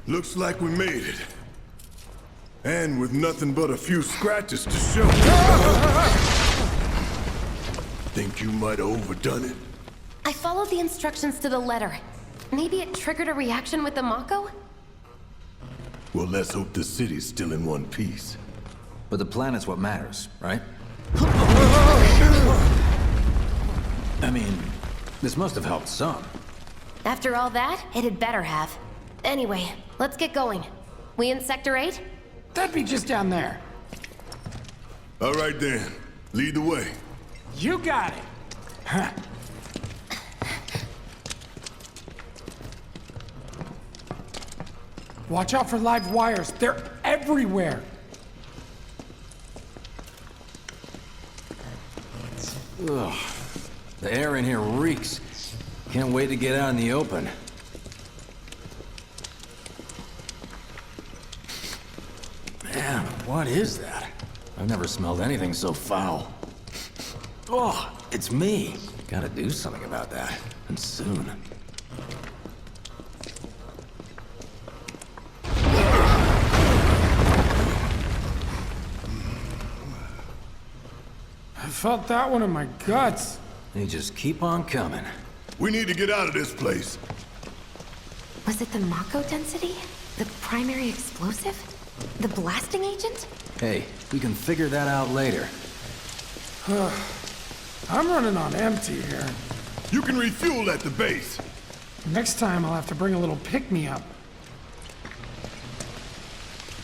Looks like we made it. And with nothing but a few scratches to show. Think you might have overdone it? I followed the instructions to the letter. Maybe it triggered a reaction with the Mako? Well, let's hope the city's still in one piece. But the planet's what matters, right? I mean, this must have helped some. After all that, it had better have. Anyway, let's get going. We in Sector 8? That'd be just down there. All right then, lead the way. You got it. Huh. Watch out for live wires. They're everywhere. Ugh. The air in here reeks. Can't wait to get out in the open. Man, what is that? I've never smelled anything so foul. Oh, it's me. Gotta do something about that. And soon. I felt that one in my guts. They just keep on coming. We need to get out of this place. Was it the Mako density? The primary explosive? The blasting agent? Hey, we can figure that out later. I'm running on empty here. You can refuel at the base. Next time I'll have to bring a little pick-me-up.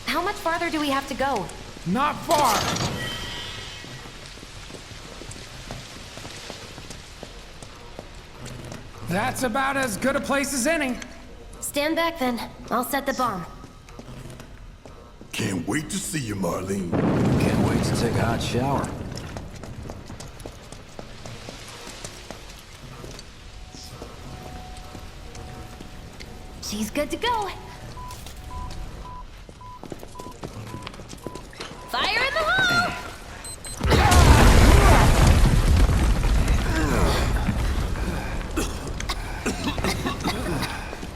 How much farther do we have to go? Not far. That's about as good a place as any. Stand back then. I'll set the bomb. Can't wait to see you, Marlene. Can't wait to take a hot shower. She's good to go. Fire in the hole!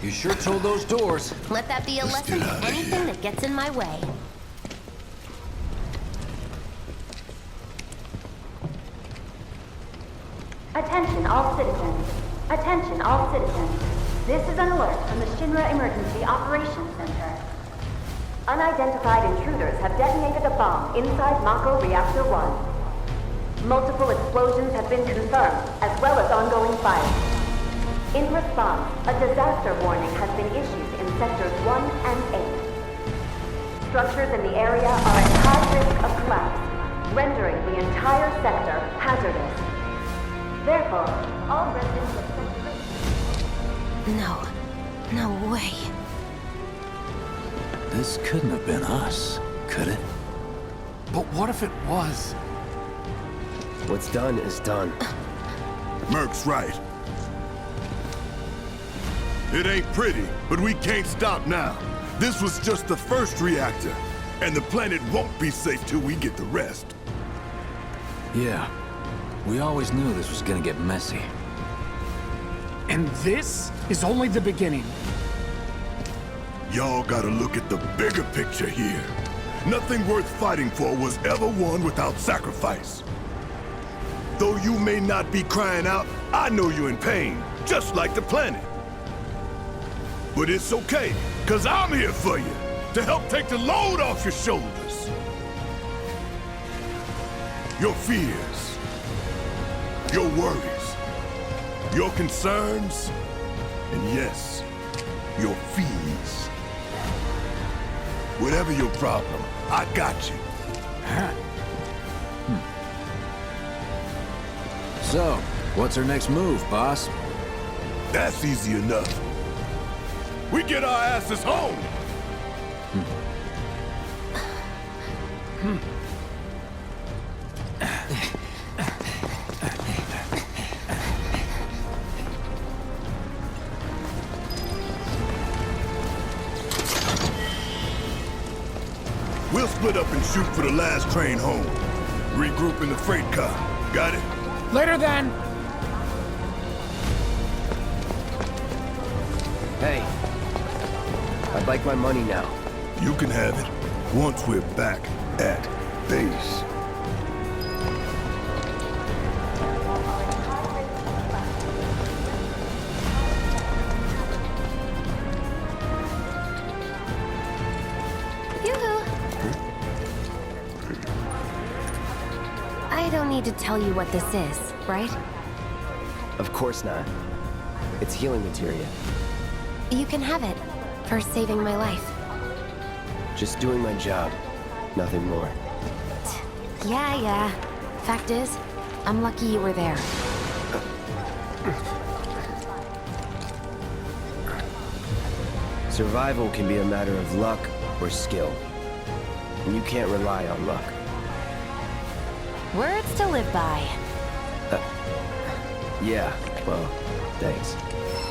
You sure told those doors. Let that be a lesson to anything that gets in my way. Attention all citizens. Attention all citizens. This is an alert from the Shinra Emergency Operations Center. Unidentified intruders have detonated a bomb inside Mako Reactor 1. Multiple explosions have been confirmed, as well as ongoing fire. In response, a disaster warning has been issued in Sectors 1 and 8. Structures in the area are at high risk of collapse, rendering the entire sector hazardous. Therefore, all residents of Sector 8... No way. This couldn't have been us, could it? But what if it was? What's done is done. Merc's right. It ain't pretty, but we can't stop now. This was just the first reactor, and the planet won't be safe till we get the rest. Yeah. We always knew this was gonna get messy. And this is only the beginning. Y'all gotta look at the bigger picture here. Nothing worth fighting for was ever won without sacrifice. Though you may not be crying out, I know you're in pain, just like the planet. But it's okay, cause I'm here for you, to help take the load off your shoulders. Your fears, your worries, your concerns, and yes, your fees. Whatever your problem, I got you. So, what's our next move, boss? That's easy enough. We get our asses home! We'll split up and shoot for the last train home. Regroup in the freight car. Got it? Later then. Hey, like my money now. You can have it once we're back at base. Yoo-hoo. I don't need to tell you what this is, right? Of course not. It's healing materia. You can have it for saving my life. Just doing my job. Nothing more. Yeah. Fact is, I'm lucky you were there. Survival can be a matter of luck or skill. And you can't rely on luck. Words to live by. Yeah, well, thanks.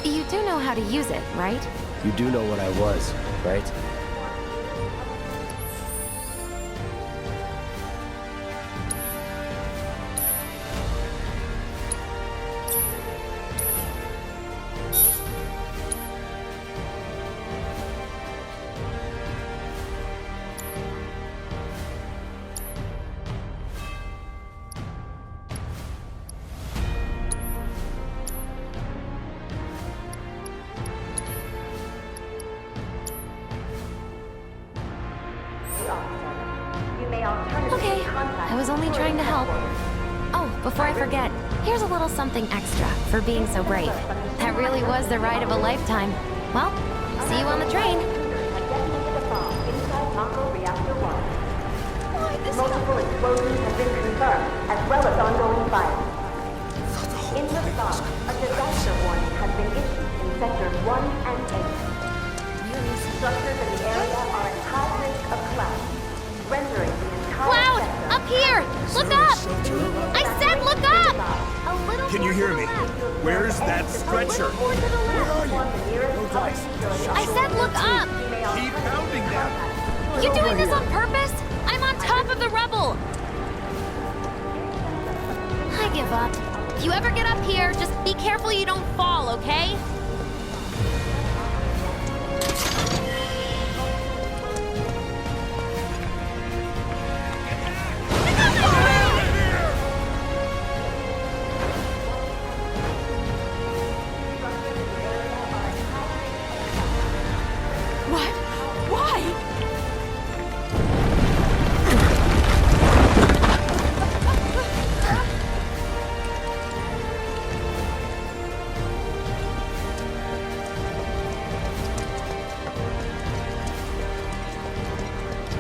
You do know how to use it, right? You do know what I was, right? Okay, I was only trying to help. Oh, before I forget, here's a little something extra for being so brave. That really was the ride of a lifetime. Well, see you on the train. Multiple explosions have been confirmed, as well as ongoing fire. In response, a disaster warning has been issued in sectors 1 and 8. Structures in the area are at high risk of collapse, rendering the entire Cloud! sector Up here! Look up! I said look up! a little Can you hear me? Where's that Where stretcher? are you? I said look up! Keep pounding them. You doing this on purpose? I'm on top of the rubble! I give up. If you ever get up here, just be careful you don't fall, okay? What? Why?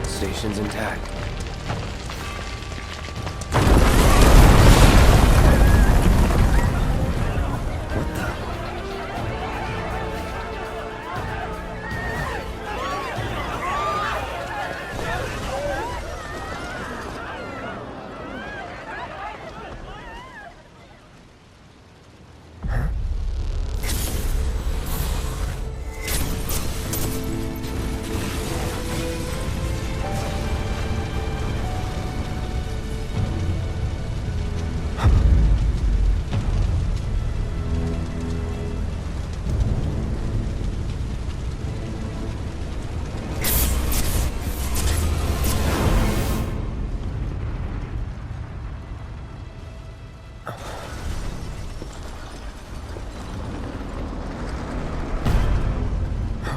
Station's intact.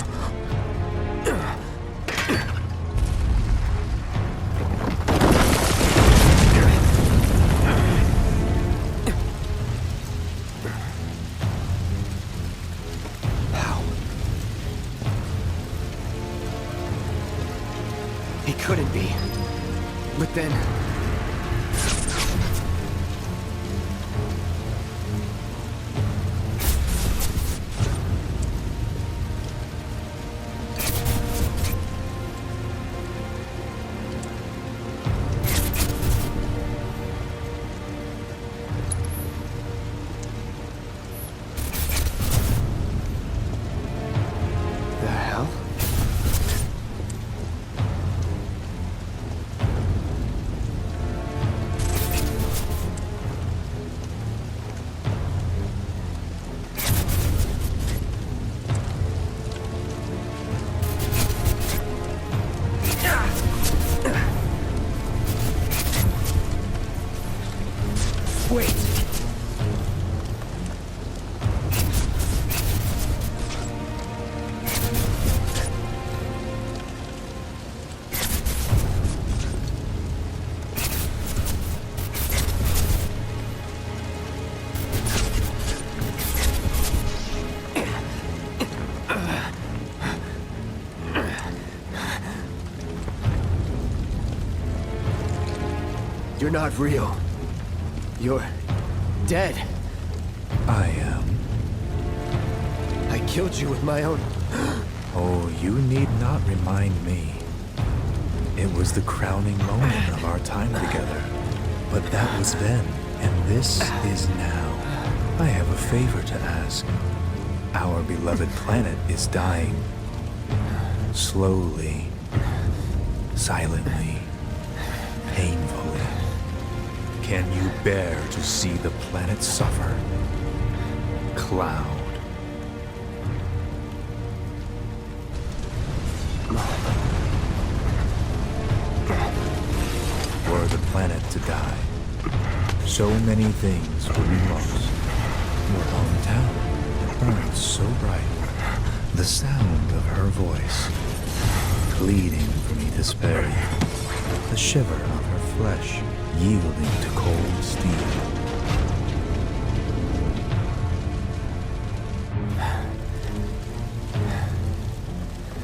What the? He couldn't be. But then... The hell? You're not real. You're dead. I am. I killed you with my own... Oh, you need not remind me. It was the crowning moment of our time together. But that was then, and this is now. I have a favor to ask. Our beloved planet is dying. Slowly. Silently. Painfully. Can you bear to see the planet suffer? Cloud. Were the planet to die, so many things would be lost. Your hometown that burns so bright. The sound of her voice, pleading for me to spare you. The shiver of her flesh, yielding to cold steel.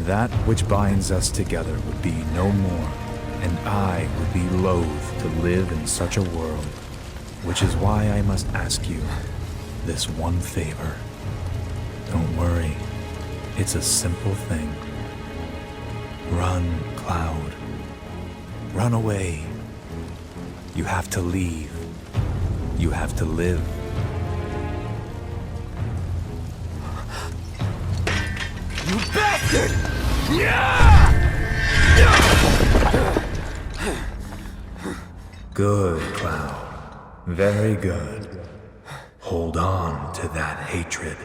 That which binds us together would be no more, and I would be loath to live in such a world, which is why I must ask you this one favor. Don't worry, it's a simple thing. Run, Cloud. Run away. You have to leave. You have to live. You bastard! Good, Cloud. Very good. Hold on to that hatred.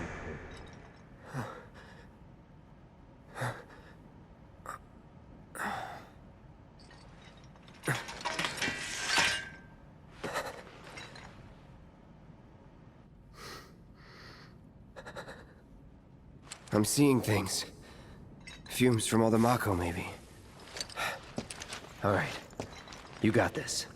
I'm seeing things. Fumes from all the Mako, maybe. All right. You got this.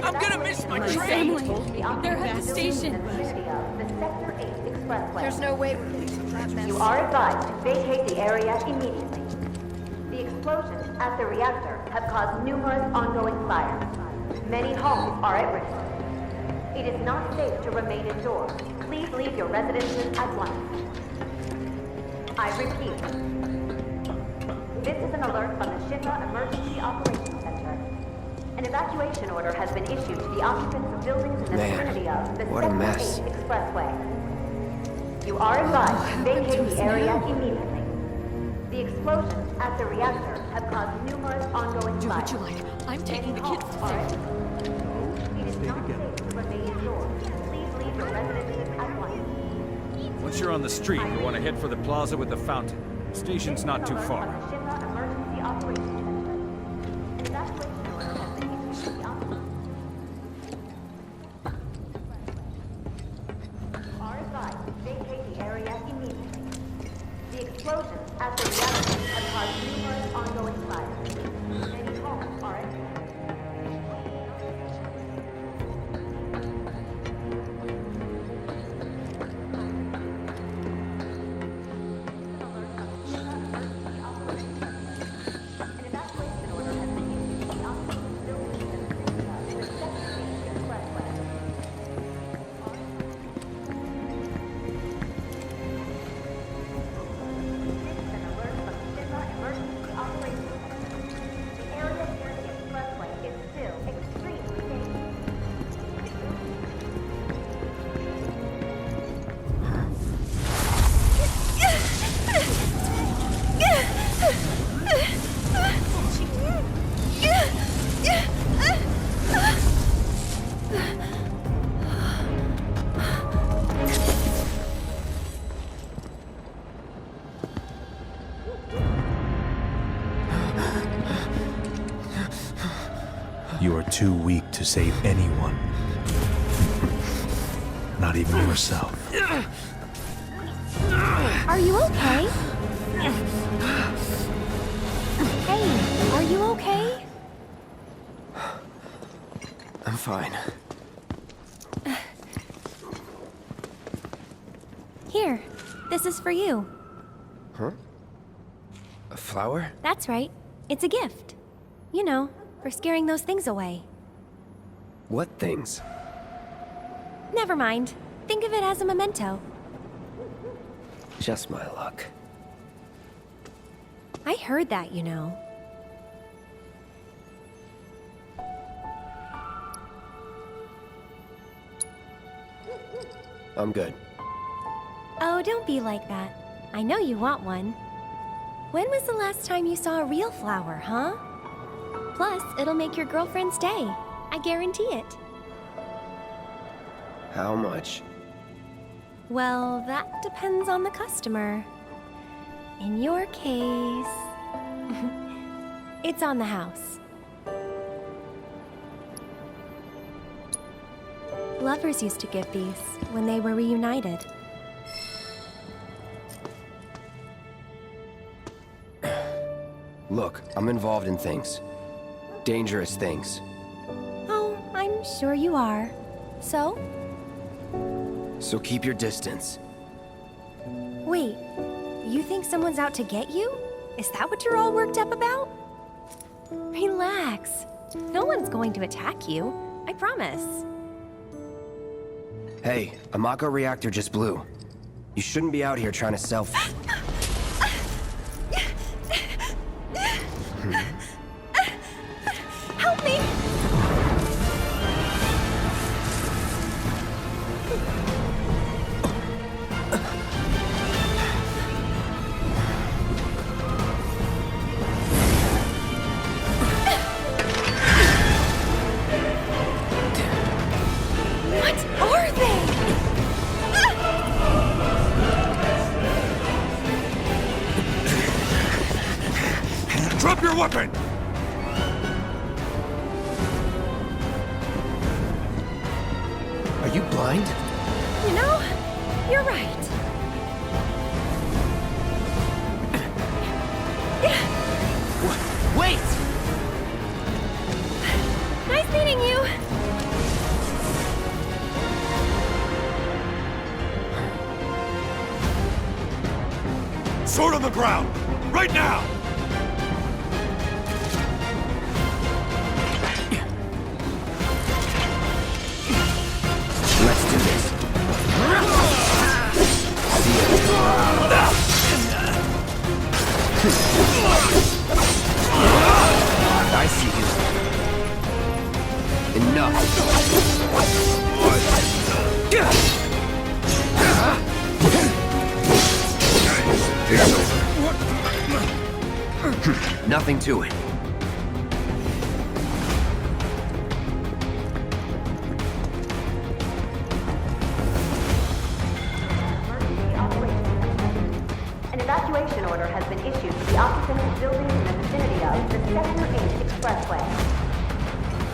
I'm gonna miss my train! They're at the station. The Sector 8 Expressway. There's no way we're getting some transmits. You are advised to vacate the area immediately. The explosions at the reactor have caused numerous ongoing fires. Many homes are at risk. It is not safe to remain indoors. Please leave your residences at once. I repeat. This is an alert from the Shinra Emergency Operations Center. An evacuation order has been issued to the occupants of buildings in the vicinity of the what a mess. Sector 8 Expressway. You are advised to vacate the area immediately. The explosions at the reactor have caused numerous ongoing fires. Do what you like. I'm taking the kid All right. It is not safe to remain indoors. Please leave your residences at once. Once you're on the street, you want to head for the plaza with the fountain. The station's not too far. Shinra Emergency Operations Center. An evacuation order has been issued to the occupants. Are advised to vacate the area immediately. The explosions at the reactor have caused numerous ongoing fires. Many homes are at risk. An evacuation order has been issued to the occupants of buildings in the vicinity of the Sector 8 Expressway. This is an alert from the Shinra Emergency Operations Center. The area near the expressway is still extremely dangerous. You are too weak to save anyone. Not even yourself. Are you okay? Hey, are you okay? I'm fine. This is for you. Huh? A flower? That's right. It's a gift. You know, for scaring those things away. What things? Never mind. Think of it as a memento. Just my luck. I heard that, you know. I'm good. Oh, don't be like that. I know you want one. When was the last time you saw a real flower, huh? Plus, it'll make your girlfriend stay. I guarantee it. How much? Well, that depends on the customer. In your case... it's on the house. Lovers used to give these when they were reunited. Look, I'm involved in things. Dangerous things. Oh, I'm sure you are. So? So keep your distance. Wait, you think someone's out to get you? Is that what you're all worked up about? Relax. No one's going to attack you. I promise. Hey, a Mako reactor just blew. You shouldn't be out here trying to sell... Help me! What are they? Drop your weapon! Are you blind? You know, you're right. Wait! Nice meeting you. Sword on the ground! Right now! Let's do this. I see you. Enough. Nothing to it. An evacuation order has been issued to the occupants of buildings in the vicinity of the Sector 8 Expressway.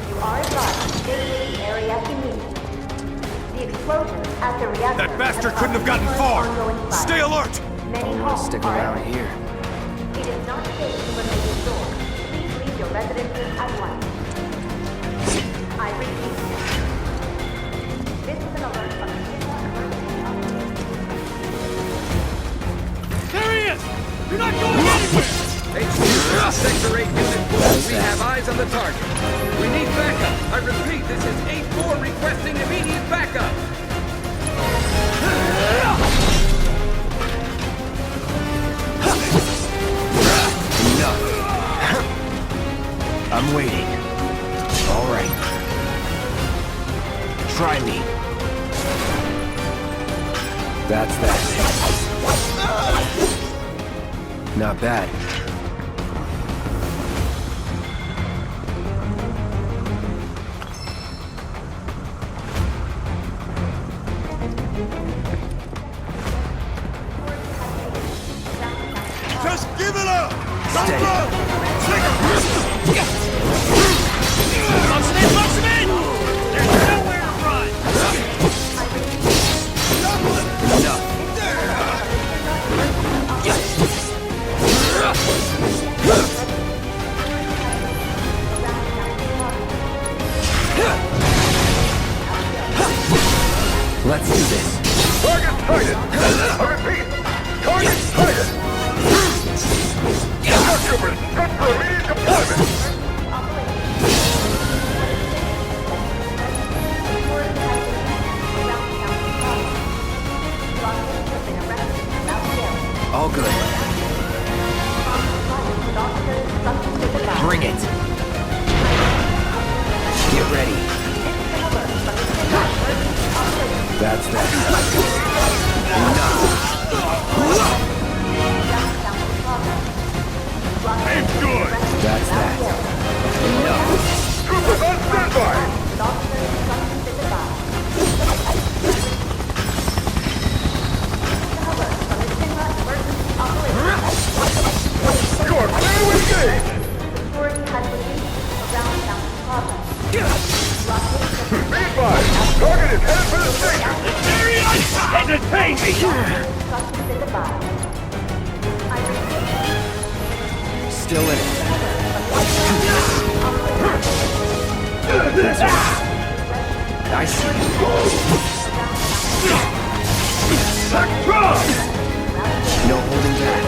You are advised to vacate the area immediately. The explosions at the reactor... That bastard couldn't have gotten far! Stay alert! Many I want to homes stick are around empty. here. It is not safe to remain indoors. Please leave your residences at once. I repeat. This is an alert from the Shinra Emergency Operations. There he is! You're not going anywhere! HQ, Sector 8 Unit 4. We have eyes on the target. We need backup. I repeat, this is 8-4 requesting immediate backup. Enough. I'm waiting. All right. Try me. That's that. Not bad. Just give it up! Don't Steady. run! Take a risk! Box him in! Box him in! There's nowhere to run! Enough. Let's do this. Target sighted! I repeat, All good. Bring it. Get ready. That's that. Enough. Aim good! That's that. Enough. Troopers on standby! You are clear to engage! Be advised, target is headed for the station! Entertain me! Still in it. I see. No holding back.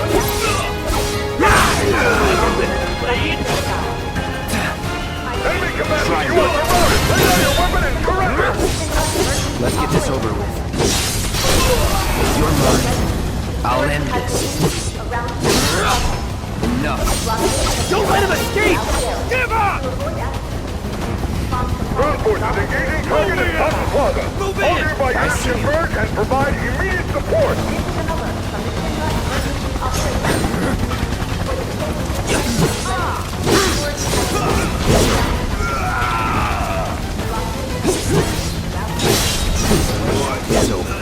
Enemy commander, you are promoted! Lay down your weapon and surrender! Let's get this over with. You're mine. I'll end this. Enough. Don't let him escape! Give up! Ground forces engaging target at Thompson Plaza. Move in! All nearby units converge and provide immediate support. It's over.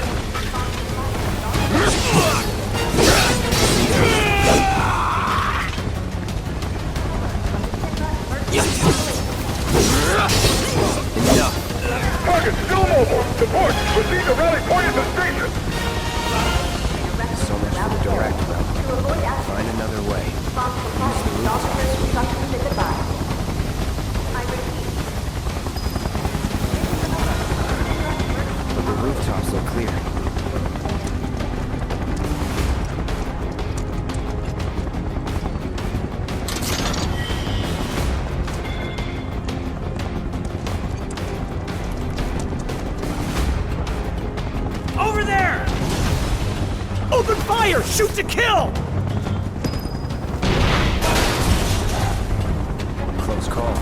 Enough. Target still mobile. Support. Proceed to rally point at the station. So much for the direct route. Find another way. Use the rooftops. But the rooftops look clear. Over there! Open fire! Shoot to kill! Close call.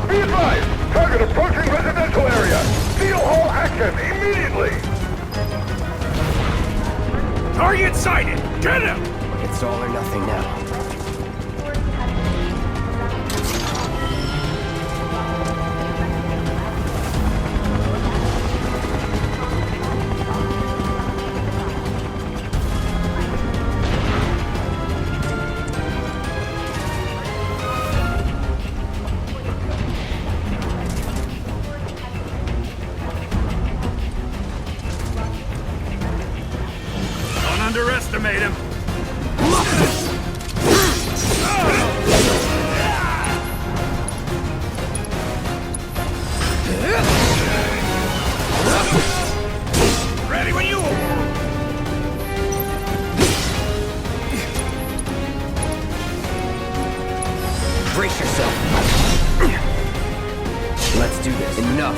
Be advised. Target approaching residential area. Seal all action immediately. Target sighted. Get him! It's all or nothing now. Don't underestimate him. Ready when you are. Brace yourself. Let's do this. Enough.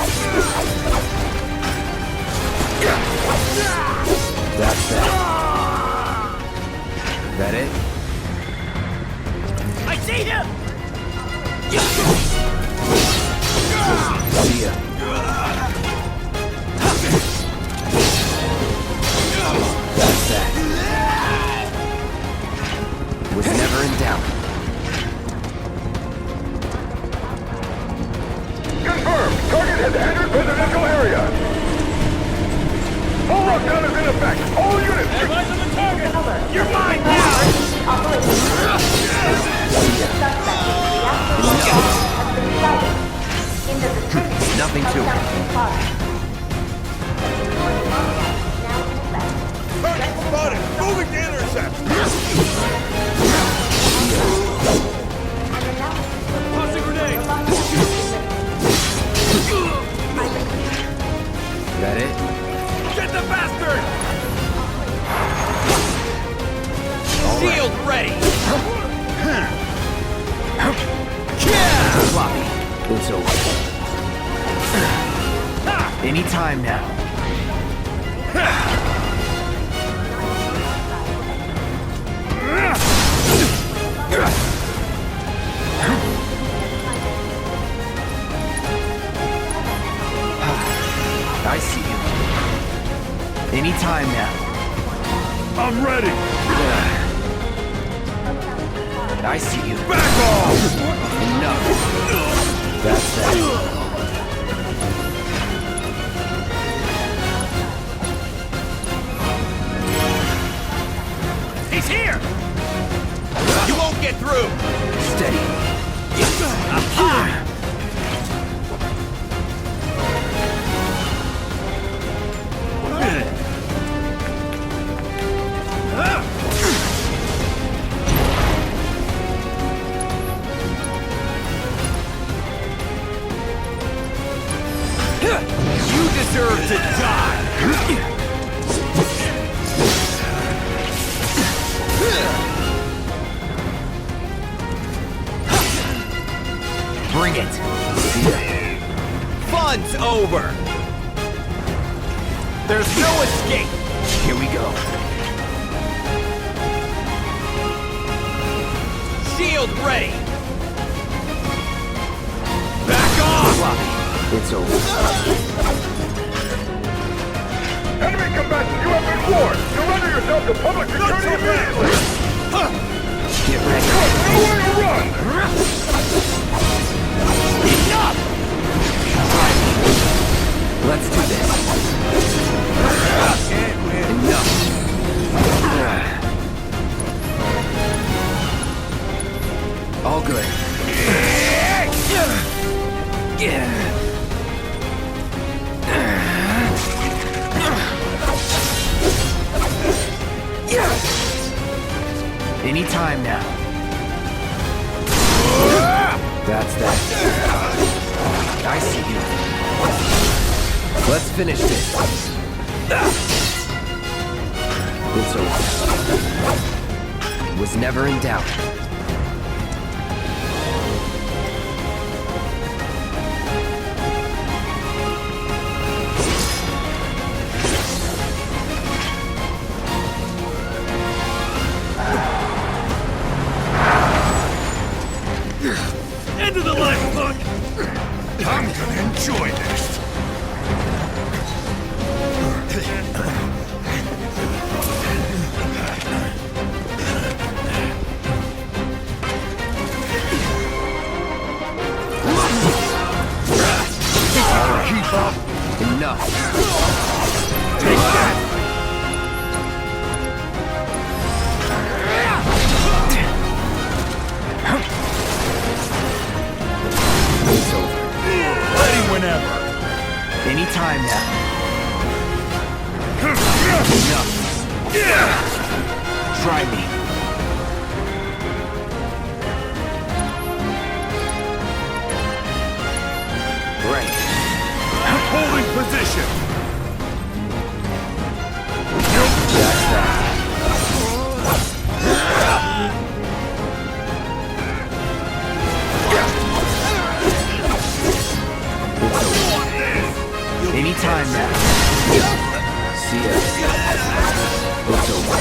That's that. That it? I see him! See ya. That's that. Was never in doubt. Confirmed. Target has entered residential area. Full lockdown is in effect. All units. Eyes on the target! You're mine now! Nothing to it. Target spotted. Moving to intercept. Tossing grenade! That it? Get the bastard! All right. Shield ready! Sloppy. It's over. Anytime now. I see you. Anytime now. I'm ready! I see you. Back off! Enough. That's that. He's here! You won't get through! Steady. You deserve to die! Bring it. Fun's over! There's no escape! Here we go. Shield ready! Back off! Floppy. It's over. Enemy combatants, you have been warned! Surrender yourself to public security immediately! Get ready. Nowhere to run! Enough! Let's do this. Enough. All good. Anytime now. That's that. I see you. Let's finish this. It's over. Was never in doubt. End of the line, Puck! I'm gonna enjoy this! Keep up! Enough. Take that! It's over. Ready whenever! Anytime now. Enough. Try me. Right. Holding position! That's that. Anytime now. See ya. It's over.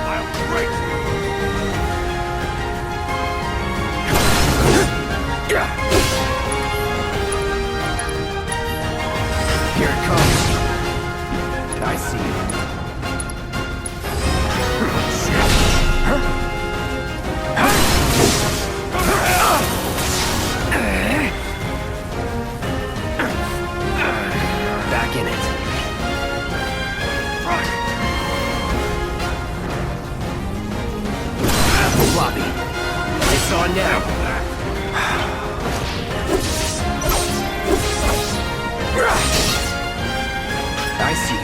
I'll break you! Here it comes. I see you. Back in it. Floppy. It's on now. I see you.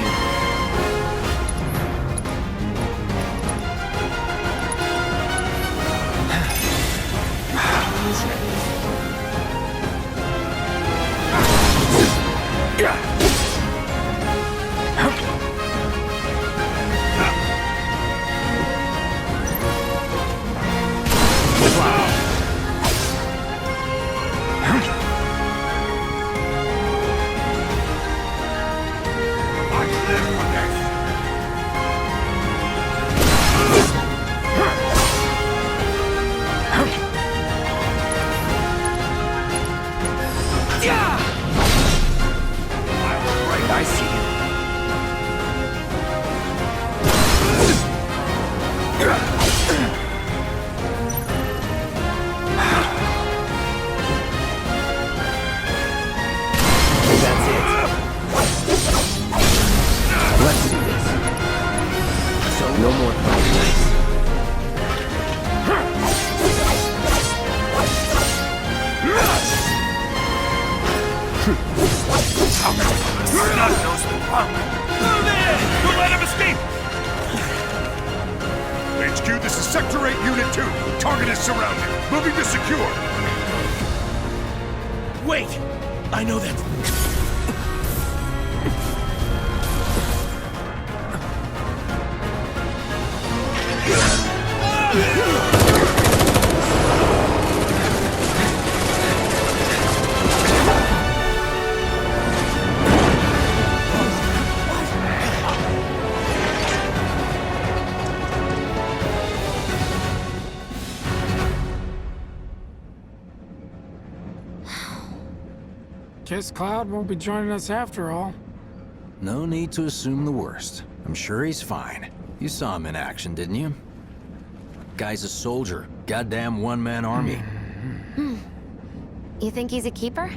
Sector 8, Unit 2. Target is surrounded. Moving to secure. Wait! I know that. Guess Cloud won't be joining us after all. No need to assume the worst. I'm sure he's fine. You saw him in action, didn't you? Guy's a soldier. Goddamn one-man army. You think he's a keeper?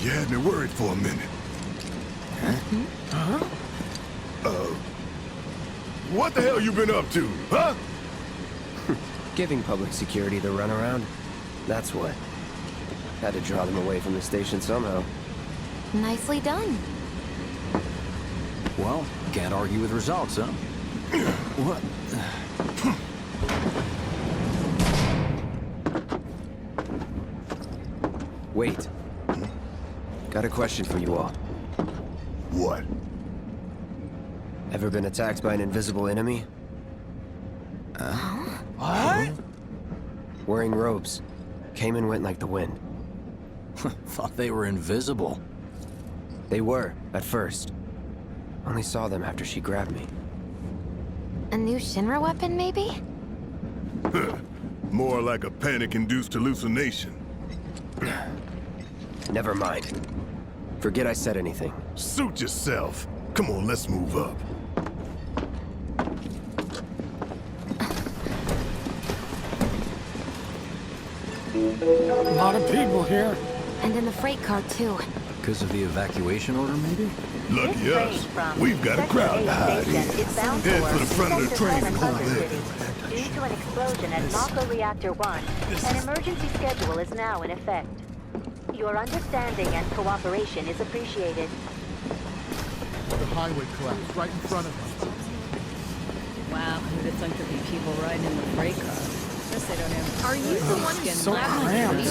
You had me worried for a minute. What the hell you been up to, huh? Giving public security the runaround. That's what. Had to draw them away from the station somehow. Nicely done. Well, can't argue with results, huh? What? Wait. Got a question for you all. What? Ever been attacked by an invisible enemy? What? Wearing robes. Came and went like the wind. Thought they were invisible. They were, at first. Only saw them after she grabbed me. A new Shinra weapon, maybe? More like a panic-induced hallucination. Never mind. Forget I said anything. Suit yourself. Come on, let's move up. A lot of people here. And in the freight car, too. Because of the evacuation order, maybe? Lucky us. We've got a crowd to hide in. Head for the front of the train and hold there. Due to an explosion at Mako Reactor 1, an emergency schedule is now in effect. Your understanding and cooperation is appreciated. The highway collapsed right in front of us. Wow, who'd have thunk there'd be people riding in the freight car? Guess they don't have. Are you the one who's So cramped.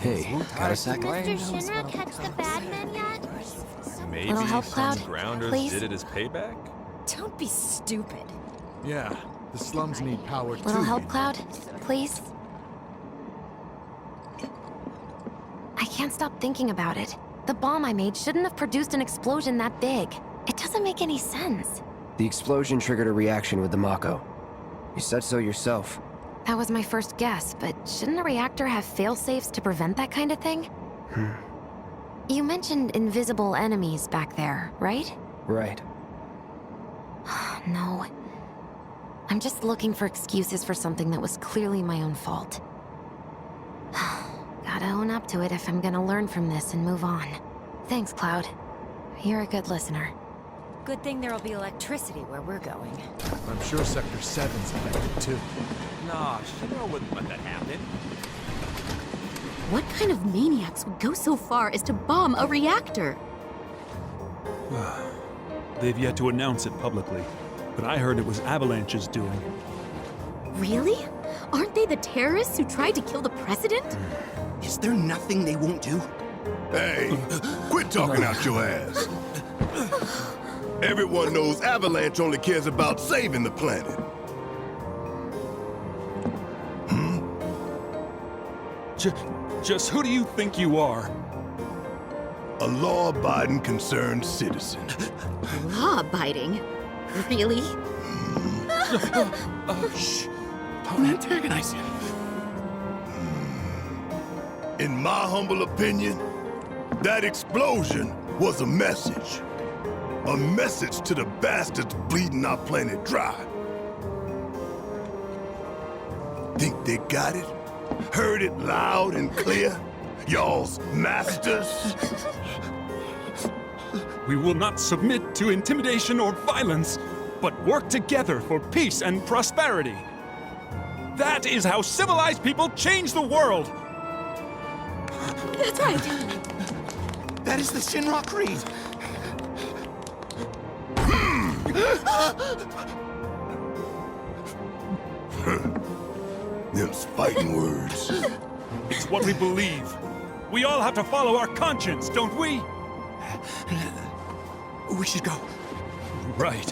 Hey, got a second? Mr. Shinra catch the bad men yet? Maybe Little help, some Cloud, grounders please? did it as payback? Don't be stupid. Yeah, the slums need power too. Little help, Cloud, please? I can't stop thinking about it. The bomb I made shouldn't have produced an explosion that big. It doesn't make any sense. The explosion triggered a reaction with the Mako. You said so yourself. That was my first guess, but shouldn't a reactor have fail-safes to prevent that kind of thing? You mentioned invisible enemies back there, right? Right. No. I'm just looking for excuses for something that was clearly my own fault. Gotta own up to it if I'm gonna learn from this and move on. Thanks, Cloud. You're a good listener. Good thing there'll be electricity where we're going. I'm sure Sector 7's affected too. Nah, Shinra wouldn't let that happen. What kind of maniacs would go so far as to bomb a reactor? They've yet to announce it publicly, but I heard it was Avalanche's doing. Really? Aren't they the terrorists who tried to kill the president? Is there nothing they won't do? Hey, quit talking out your ass. Everyone knows Avalanche only cares about saving the planet. Just who do you think you are? A law-abiding, concerned citizen. Law-abiding? Really? Shh. Don't antagonize him. In my humble opinion, that explosion was a message. A message to the bastards bleeding our planet dry. Think they got it? Heard it loud and clear? Y'all's masters? We will not submit to intimidation or violence, but work together for peace and prosperity. That is how civilized people change the world! That's right. That is the Shinra Creed. Them's fighting words. It's what we believe. We all have to follow our conscience, don't we? We should go. Right.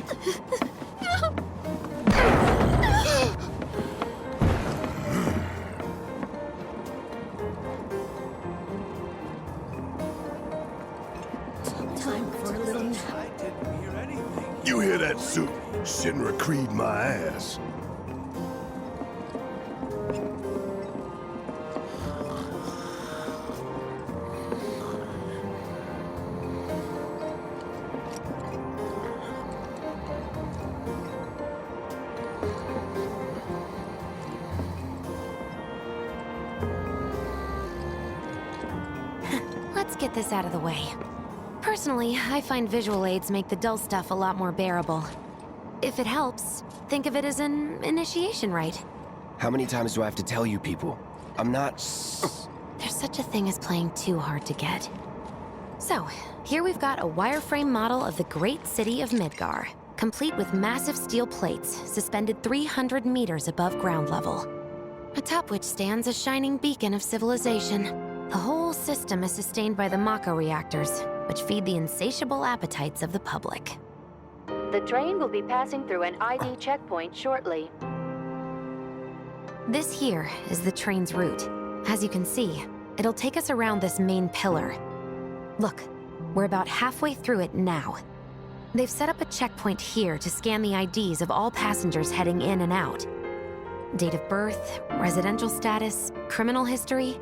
Time for a little nap. You hear that, suit? Shinra Creed my ass. Let's get this out of the way. Personally, I find visual aids make the dull stuff a lot more bearable. If it helps, think of it as an initiation rite. How many times do I have to tell you people? I'm not... There's such a thing as playing too hard to get. So, here we've got a wireframe model of the great city of Midgar, complete with massive steel plates suspended 300 meters above ground level, atop which stands a shining beacon of civilization. The whole system is sustained by the Mako reactors, which feed the insatiable appetites of the public. The train will be passing through an ID checkpoint shortly. This here is the train's route. As you can see, it'll take us around this main pillar. Look, we're about halfway through it now. They've set up a checkpoint here to scan the IDs of all passengers heading in and out. Date of birth, residential status, criminal history,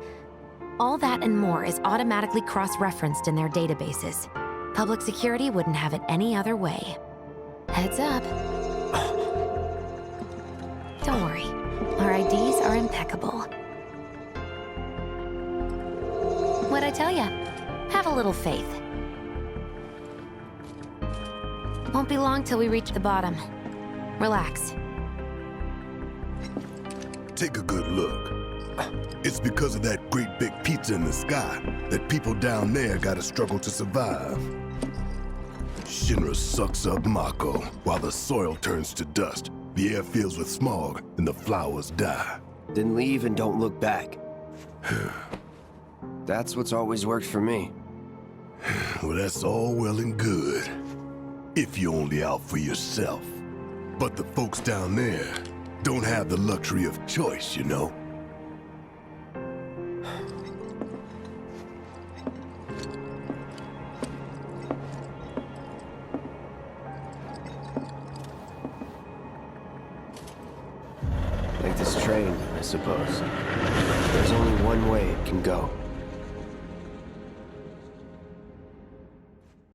all that and more is automatically cross-referenced in their databases. Public security wouldn't have it any other way. Heads up. Don't worry, our IDs are impeccable. What'd I tell ya? Have a little faith. Won't be long till we reach the bottom. Relax. Take a good look. It's because of that great big pizza in the sky that people down there gotta struggle to survive. Shinra sucks up Mako while the soil turns to dust, the air fills with smog, and the flowers die. Then leave and don't look back. That's what's always worked for me. Well, that's all well and good. If you're only out for yourself. But the folks down there don't have the luxury of choice, you know? Like this train, I suppose. There's only one way it can go.